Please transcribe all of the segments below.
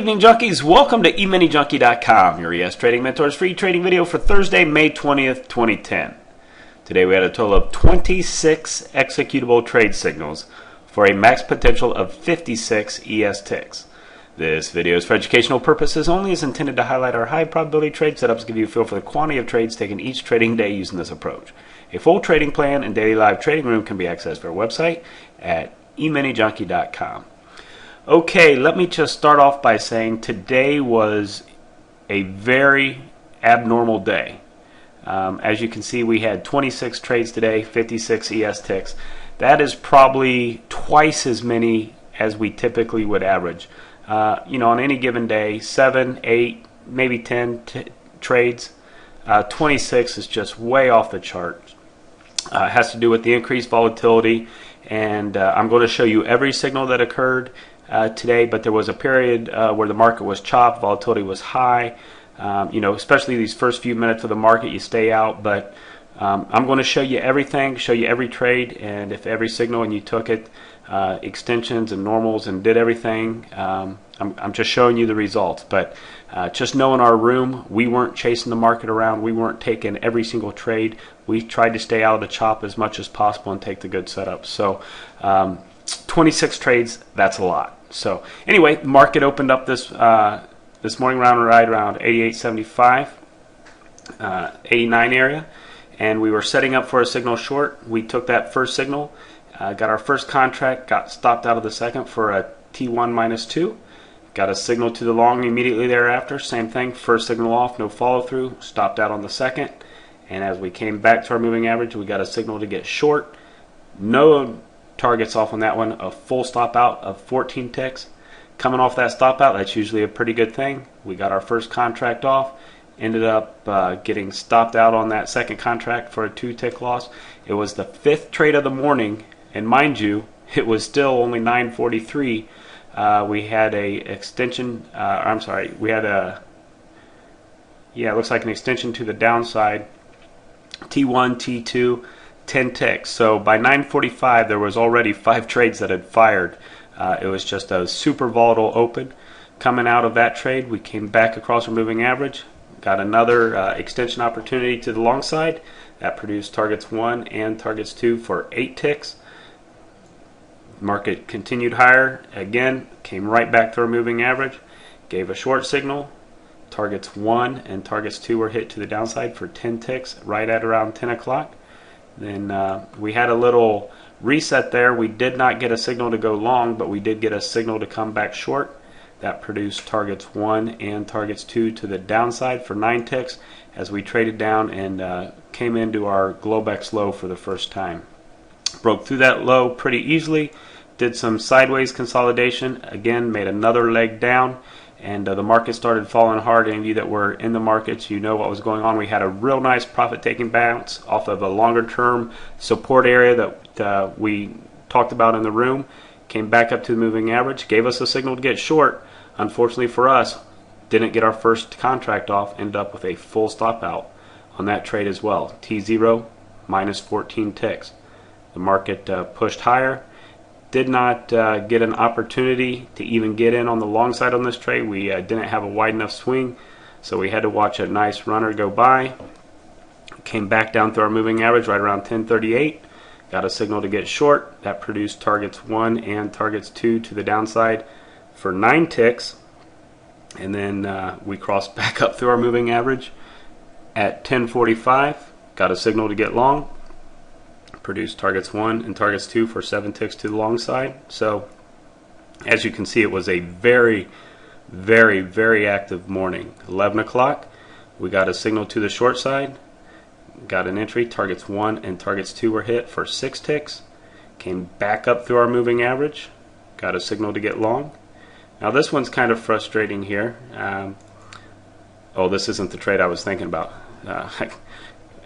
evening, junkies. Welcome to EminiJunkie.com, your ES Trading Mentor's free trading video for Thursday, May 20th, 2010. Today we had a total of 26 executable trade signals for a max potential of 56 ES ticks. This video is for educational purposes only, is intended to highlight our high probability trade setups to give you a feel for the quantity of trades taken each trading day using this approach. A full trading plan and daily live trading room can be accessed through our website at EminiJunkie.com. Okay, let me just start off by saying today was a very abnormal day. As you can see, we had 26 trades today, 56 ES ticks. That is probably twice as many as we typically would average. On any given day, 7, 8, maybe 10 trades. 26 is just way off the chart. It has to do with the increased volatility, and I'm going to show you every signal that occurred today, but there was a period where the market was chopped, volatility was high. Especially these first few minutes of the market, you stay out, but I'm going to show you everything, show you every trade, and if every signal and you took it, extensions and normals and did everything, I'm just showing you the results. But just know in our room, we weren't chasing the market around, we weren't taking every single trade. We tried to stay out of the chop as much as possible and take the good setups. So 26 trades, that's a lot. So anyway, the market opened up this morning right around 88.75, 89 area, and we were setting up for a signal short. We took that first signal, got our first contract, got stopped out of the second for a T1 minus 2, got a signal to the long immediately thereafter. Same thing, first signal off, no follow through, stopped out on the second, and as we came back to our moving average, we got a signal to get short. No targets off on that one, a full stop out of 14 ticks. Coming off that stop out, that's usually a pretty good thing. We got our first contract off, ended up getting stopped out on that second contract for a 2-tick loss. It was the 5th trade of the morning, and mind you, it was still only 9:43. We had a extension, it looks like an extension to the downside, T1, T2, 10 ticks. So by 9:45 there was already 5 trades that had fired. It was just a super volatile open. Coming out of that trade, we came back across our moving average, got another extension opportunity to the long side that produced targets 1 and targets 2 for 8 ticks. Market continued higher again, came right back to our moving average, gave a short signal. Targets 1 and targets 2 were hit to the downside for 10 ticks right at around 10 o'clock. Then we had a little reset there. We did not get a signal to go long, but we did get a signal to come back short. That produced targets 1 and targets 2 to the downside for 9 ticks as we traded down and came into our Globex low for the first time. Broke through that low pretty easily, did some sideways consolidation, again made another leg down, and the market started falling hard. Any of you that were in the markets, you know what was going on. We had a real nice profit-taking bounce off of a longer-term support area that we talked about in the room. Came back up to the moving average, gave us a signal to get short. Unfortunately for us, didn't get our first contract off, ended up with a full stop out on that trade as well. T0 minus 14 ticks. The market pushed higher. Did not get an opportunity to even get in on the long side on this trade. We didn't have a wide enough swing, so we had to watch a nice runner go by. Came back down through our moving average right around 10:38. Got a signal to get short. That produced targets 1 and targets 2 to the downside for 9 ticks. And then we crossed back up through our moving average at 10:45. Got a signal to get long. Produced targets 1 and targets 2 for 7 ticks to the long side. So as you can see, it was a very, very, very active morning. 11 o'clock, we got a signal to the short side, got an entry, targets 1 and targets 2 were hit for 6 ticks. Came back up through our moving average, got a signal to get long. Now this one's kind of frustrating here. This isn't the trade I was thinking about.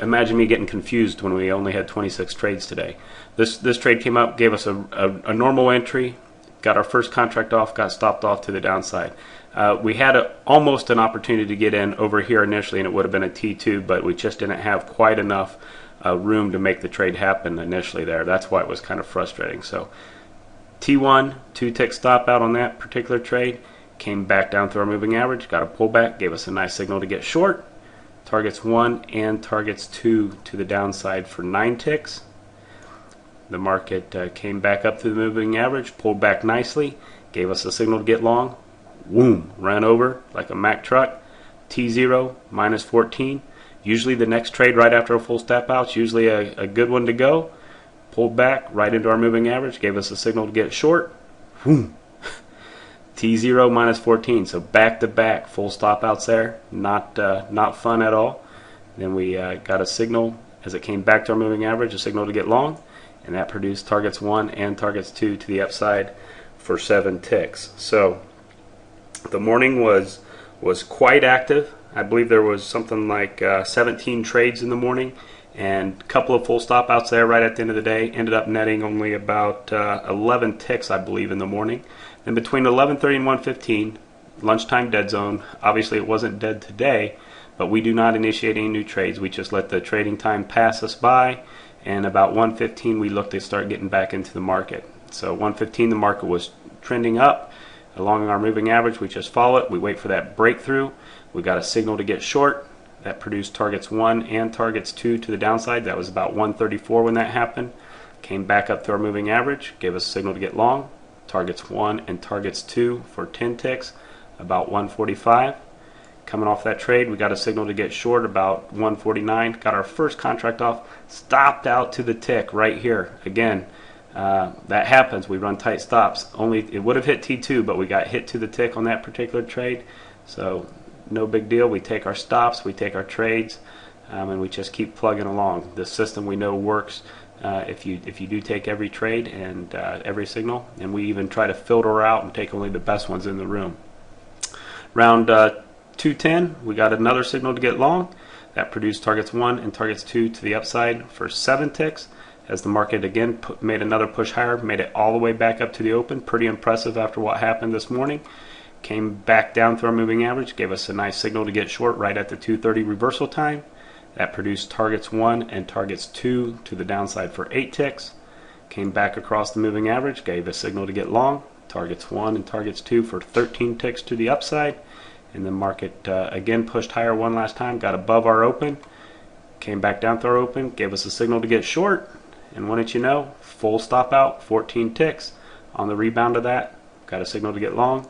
Imagine me getting confused when we only had 26 trades today. This trade came up, gave us a normal entry, got our first contract off, got stopped off to the downside. We had almost an opportunity to get in over here initially, and it would have been a T2, but we just didn't have quite enough room to make the trade happen initially there. That's why it was kind of frustrating. So T1, 2-tick stop out on that particular trade, came back down through our moving average, got a pullback, gave us a nice signal to get short. Targets 1 and targets 2 to the downside for 9 ticks. The market came back up through the moving average, pulled back nicely, gave us a signal to get long. Boom, ran over like a Mack truck. T0 minus 14. Usually the next trade right after a full step out is usually a good one to go. Pulled back right into our moving average, gave us a signal to get short. Boom. T0 minus 14. So back to back full stop outs there. Not fun at all. Then we got a signal as it came back to our moving average, a signal to get long, and that produced targets 1 and targets 2 to the upside for 7 ticks. So the morning was quite active. I believe there was something like 17 trades in the morning and a couple of full stop outs there right at the end of the day. Ended up netting only about 11 ticks, I believe, in the morning. And between 11:30 and 1:15, lunchtime dead zone. Obviously it wasn't dead today, but we do not initiate any new trades. We just let the trading time pass us by, and about 1:15 we looked to start getting back into the market. So 1:15 the market was trending up along our moving average. We just follow it. We wait for that breakthrough. We got a signal to get short. That produced targets 1 and targets 2 to the downside. That was about 1:34 when that happened. Came back up to our moving average, gave us a signal to get long. Targets 1 and targets 2 for 10 ticks, about 1:45. Coming off that trade, we got a signal to get short about 1:49. Got our first contract off, stopped out to the tick right here. Again, that happens. We run tight stops. Only it would have hit T2, but we got hit to the tick on that particular trade. So no big deal. We take our stops, we take our trades, and we just keep plugging along. The system we know works if you do take every trade and every signal, and we even try to filter out and take only the best ones in the room. Round 2:10, we got another signal to get long. That produced targets 1 and targets 2 to the upside for 7 ticks. As the market again made another push higher, made it all the way back up to the open. Pretty impressive after what happened this morning. Came back down through our moving average, gave us a nice signal to get short right at the 2:30 reversal time. That produced targets 1 and targets 2 to the downside for 8 ticks. Came back across the moving average, gave a signal to get long. Targets 1 and targets 2 for 13 ticks to the upside. And the market again pushed higher one last time, got above our open. Came back down through our open, gave us a signal to get short. And wouldn't you know, full stop out, 14 ticks. On the rebound of that, got a signal to get long.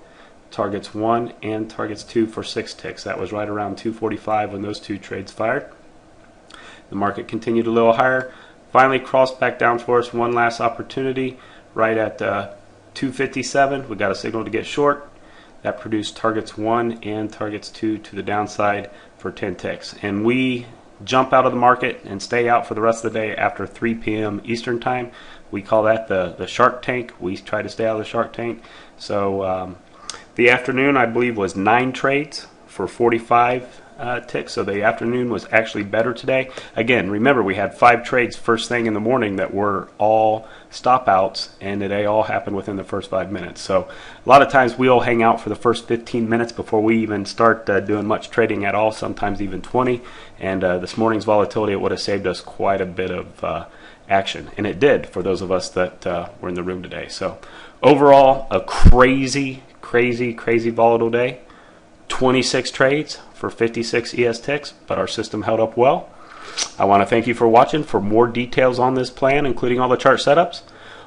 Targets 1 and targets 2 for 6 ticks. That was right around 2:45 when those two trades fired. The market continued a little higher. Finally crossed back down for us one last opportunity. Right at 2:57, we got a signal to get short. That produced targets 1 and targets 2 to the downside for 10 ticks. And we jump out of the market and stay out for the rest of the day after 3 p.m. Eastern time. We call that the shark tank. We try to stay out of the shark tank. So the afternoon, I believe, was 9 trades for 45 ticks. So the afternoon was actually better today. Again, remember, we had 5 trades first thing in the morning that were all stop outs, and they all happened within the first 5 minutes. So a lot of times we'll hang out for the first 15 minutes before we even start doing much trading at all, sometimes even 20. And this morning's volatility, it would have saved us quite a bit of action. And it did for those of us that were in the room today. So overall, a crazy volatile day. 26 trades for 56 ES ticks, but our system held up well. I want to thank you for watching. For more details on this plan, including all the chart setups,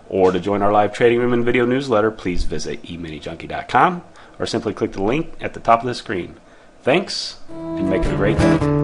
or to join our live trading room and video newsletter, please visit EminiJunkie.com or simply click the link at the top of the screen. Thanks, and make it a great day.